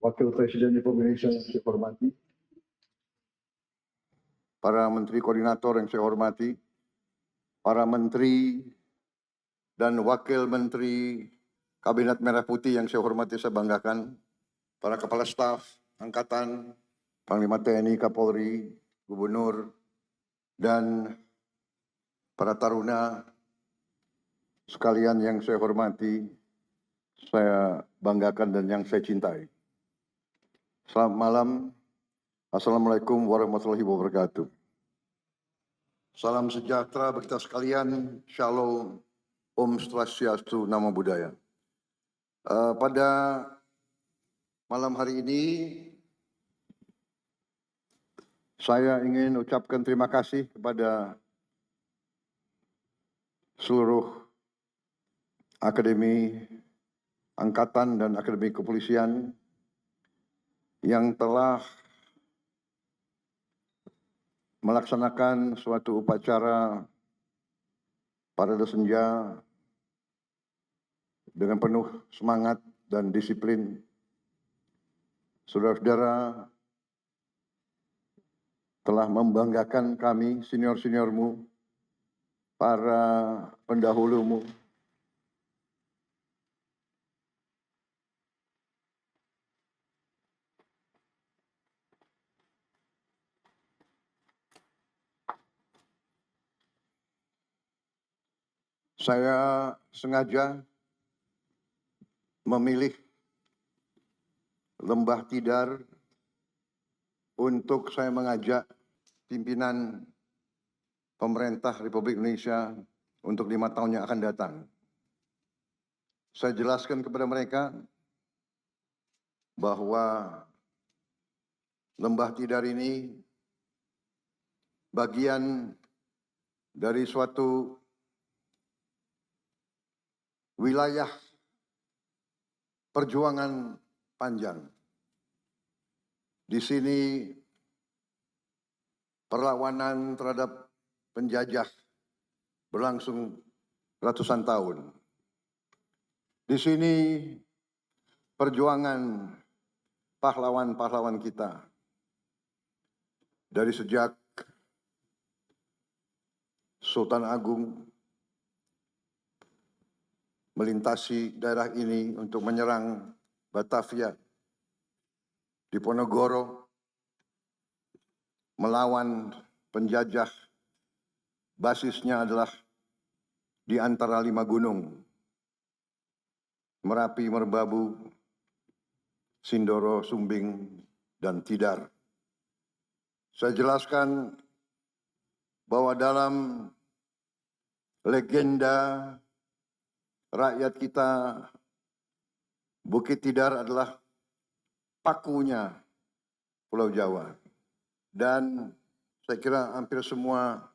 Wakil Presiden Republik Indonesia yang saya hormati, para Menteri Koordinator yang saya hormati, para Menteri dan Wakil Menteri Kabinet Merah Putih yang saya hormati, saya banggakan, para Kepala Staf Angkatan, Panglima TNI, Kapolri, Gubernur, dan para taruna sekalian yang saya hormati, saya banggakan dan yang saya cintai. Selamat malam. Assalamualaikum warahmatullahi wabarakatuh. Salam sejahtera bagi kita sekalian. Shalom. Om Swastiastu. Namo Buddhaya. Pada malam hari ini, saya ingin ucapkan terima kasih kepada seluruh Akademi Angkatan dan Akademi Kepolisian yang telah melaksanakan suatu upacara Parade Senja dengan penuh semangat dan disiplin. Saudara-saudara telah membanggakan kami, senior-seniormu, para pendahulumu, saya sengaja memilih Lembah Tidar untuk saya mengajak pimpinan pemerintah Republik Indonesia untuk 5 tahun yang akan datang. Saya jelaskan kepada mereka bahwa Lembah Tidar ini bagian dari suatu wilayah perjuangan panjang. Di sini perlawanan terhadap penjajah berlangsung ratusan tahun. Di sini perjuangan pahlawan-pahlawan kita dari sejak Sultan Agung melintasi daerah ini untuk menyerang Batavia, Diponegoro, melawan penjajah, basisnya adalah di antara 5 gunung, Merapi, Merbabu, Sindoro, Sumbing, dan Tidar. Saya jelaskan bahwa dalam legenda rakyat kita, Bukit Tidar adalah pakunya Pulau Jawa. Dan saya kira hampir semua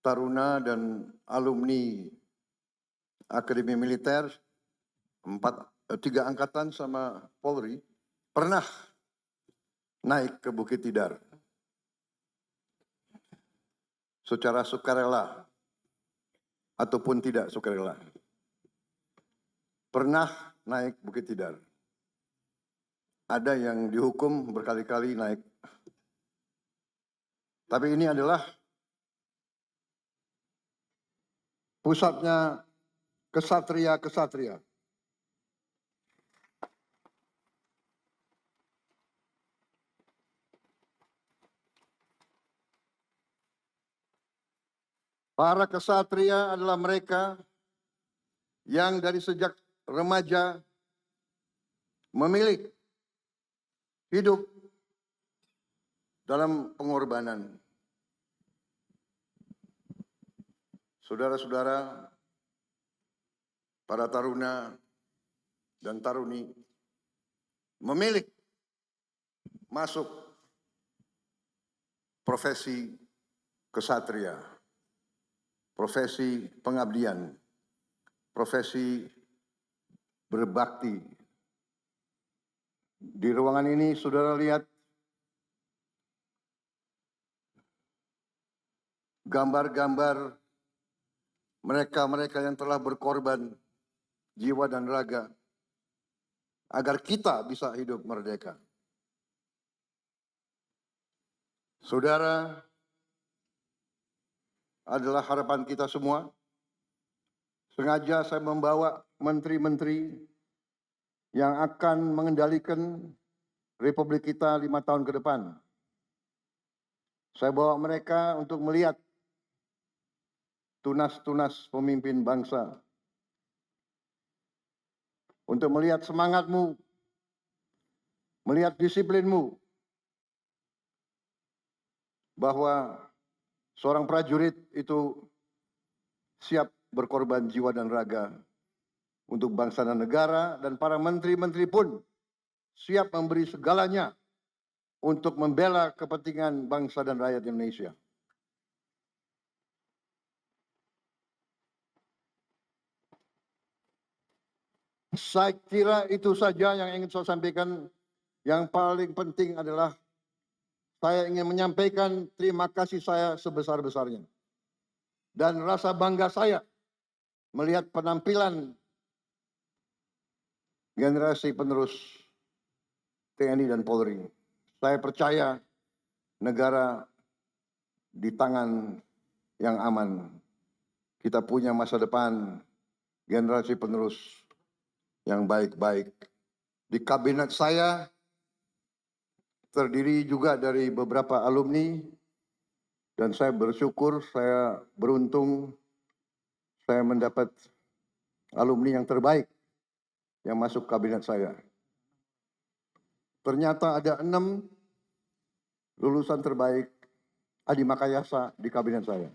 taruna dan alumni Akademi Militer, 3 angkatan sama Polri, pernah naik ke Bukit Tidar secara sukarela ataupun tidak sukarela. Pernah naik Bukit Tidar. Ada yang dihukum berkali-kali naik. Tapi ini adalah pusatnya kesatria-kesatria. Para kesatria adalah mereka yang dari sejak remaja memilih hidup dalam pengorbanan. Saudara-saudara, para taruna dan taruni memilih masuk profesi kesatria, profesi pengabdian, profesi berbakti. Di ruangan ini saudara lihat gambar-gambar mereka-mereka yang telah berkorban jiwa dan raga agar kita bisa hidup merdeka. Saudara adalah harapan kita semua. Sengaja saya membawa menteri-menteri yang akan mengendalikan Republik kita 5 tahun ke depan. Saya bawa mereka untuk melihat tunas-tunas pemimpin bangsa. Untuk melihat semangatmu, melihat disiplinmu, bahwa seorang prajurit itu siap berkorban jiwa dan raga untuk bangsa dan negara, dan para menteri-menteri pun siap memberi segalanya untuk membela kepentingan bangsa dan rakyat Indonesia. Saya kira itu saja yang ingin saya sampaikan. Yang paling penting adalah saya ingin menyampaikan terima kasih saya sebesar-besarnya. Dan rasa bangga saya melihat penampilan generasi penerus TNI dan Polri. Saya percaya negara di tangan yang aman. Kita punya masa depan generasi penerus yang baik-baik. Di kabinet saya terdiri juga dari beberapa alumni, dan saya bersyukur, saya beruntung, saya mendapat alumni yang terbaik yang masuk kabinet saya. Ternyata ada 6 lulusan terbaik Adi Makayasa di kabinet saya.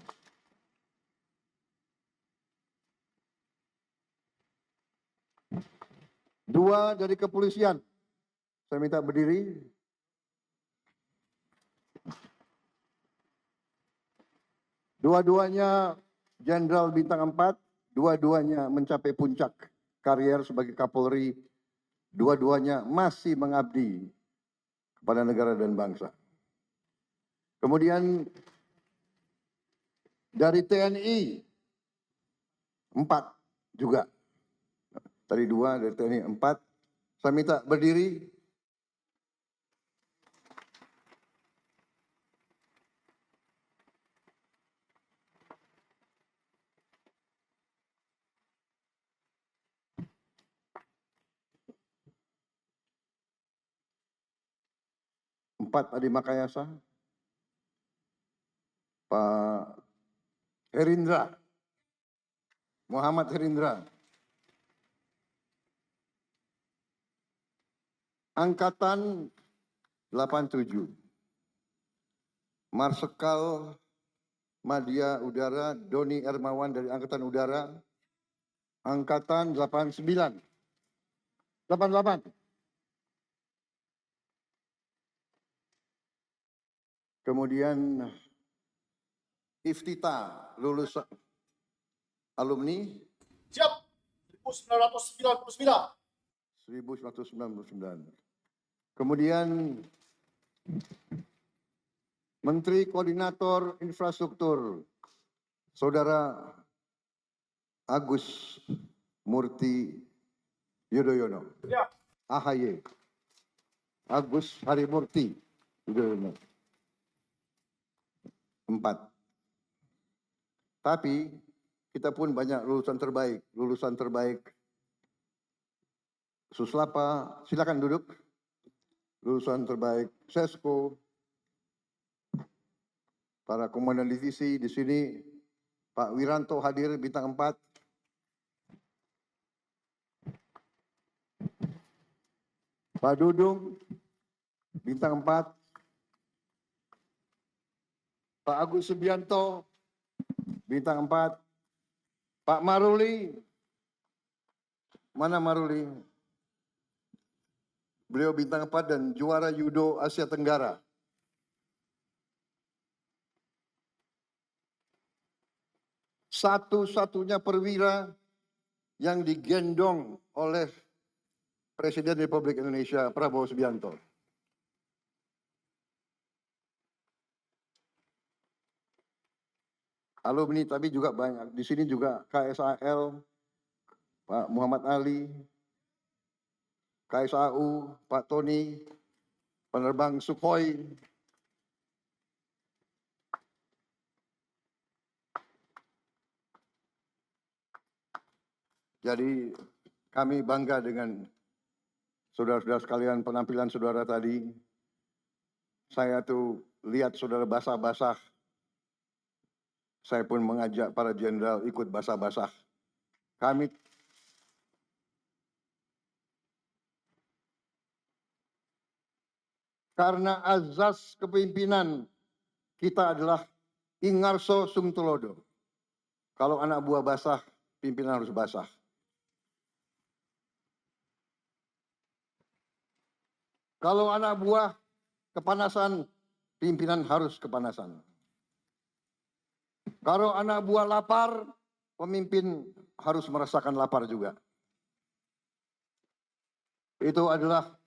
Dua dari kepolisian. Saya minta berdiri. Dua-duanya Jenderal Bintang 4, dua-duanya mencapai puncak karier sebagai Kapolri, dua-duanya masih mengabdi kepada negara dan bangsa. Kemudian dari TNI 4 juga. Tadi 2, dari TNI 4. Saya minta berdiri. Empat Adi Makayasa, Pak Herindra, Muhammad Herindra, Angkatan 87, Marsikal Madya Udara Doni Ermawan dari Angkatan Udara, Angkatan 88. Kemudian Iftita, lulus alumni. Siap. 1999. 1999. Kemudian Menteri Koordinator Infrastruktur, Saudara Agus Murti Yudhoyono. Ya. AHY. Agus Harimurti Yudhoyono. 4. Tapi kita pun banyak lulusan terbaik. Suslapa, silakan duduk. Lulusan terbaik Sesko. Para komandan divisi di sini, Pak Wiranto hadir Bintang 4. Pak Dudung Bintang 4. Pak Agus Subianto Bintang 4. Pak Maruli, mana Maruli? Beliau Bintang 4 dan juara Judo Asia Tenggara. Satu-satunya perwira yang digendong oleh Presiden Republik Indonesia Prabowo Subianto. Alumni tapi juga banyak. Di sini juga KSAL, Pak Muhammad Ali, KSAU, Pak Tony, penerbang Sukhoi, jadi kami bangga dengan saudara-saudara sekalian, penampilan saudara tadi. Saya tuh lihat saudara basah-basah, saya pun mengajak para jenderal ikut basah-basah. Kami karena azas kepemimpinan kita adalah Ingarso Sungtulodo. Kalau anak buah basah, pimpinan harus basah. Kalau anak buah kepanasan, pimpinan harus kepanasan. Kalau anak buah lapar, pemimpin harus merasakan lapar juga. Itu adalah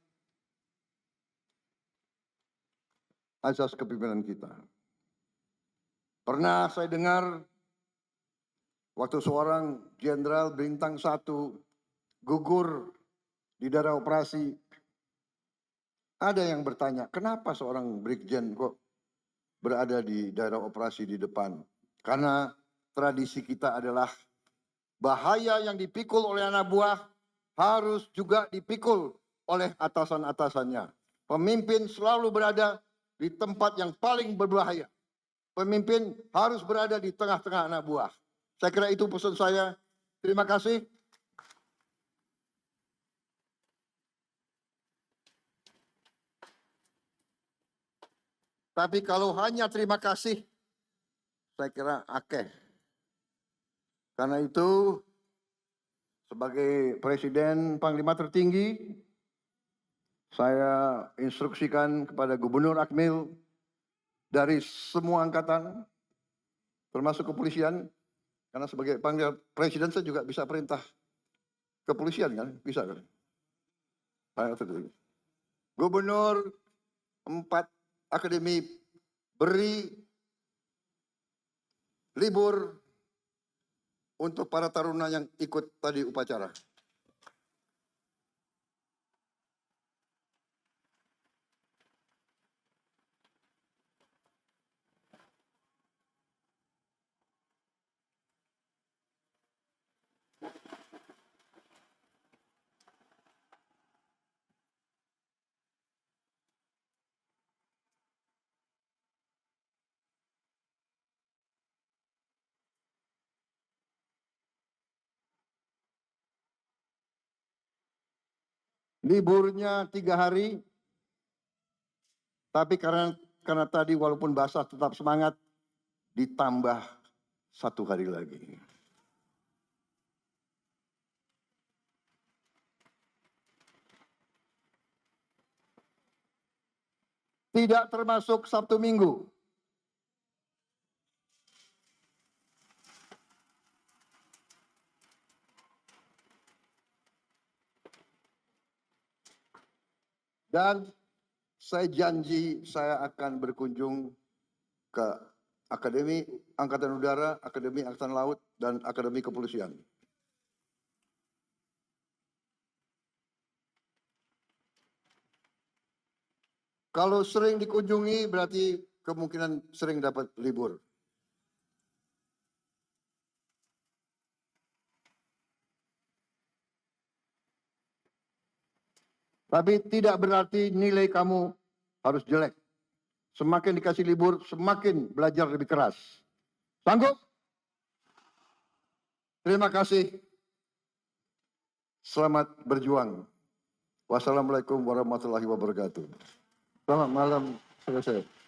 azas kepemimpinan kita. Pernah saya dengar waktu seorang jenderal bintang 1 gugur di daerah operasi, ada yang bertanya, kenapa seorang brigjen kok berada di daerah operasi di depan? Karena tradisi kita adalah bahaya yang dipikul oleh anak buah harus juga dipikul oleh atasan-atasannya. Pemimpin selalu berada di tempat yang paling berbahaya. Pemimpin harus berada di tengah-tengah anak buah. Saya kira itu pesan saya. Terima kasih. Tapi kalau hanya terima kasih, saya kira akeh. Karena itu, sebagai Presiden Panglima tertinggi, saya instruksikan kepada Gubernur Akmil dari semua angkatan, termasuk kepolisian, karena sebagai Panglima Presiden saya juga bisa perintah kepolisian kan, bisa kan? Gubernur 4 akademi beri libur untuk para taruna yang ikut tadi upacara. Liburnya 3 hari, tapi karena tadi walaupun basah tetap semangat, ditambah 1 hari lagi. Tidak termasuk Sabtu Minggu. Dan saya janji saya akan berkunjung ke Akademi Angkatan Udara, Akademi Angkatan Laut, dan Akademi Kepolisian. Kalau sering dikunjungi berarti kemungkinan sering dapat libur. Tapi tidak berarti nilai kamu harus jelek. Semakin dikasih libur, semakin belajar lebih keras. Sanggup? Terima kasih. Selamat berjuang. Wassalamualaikum warahmatullahi wabarakatuh. Selamat malam, selesai.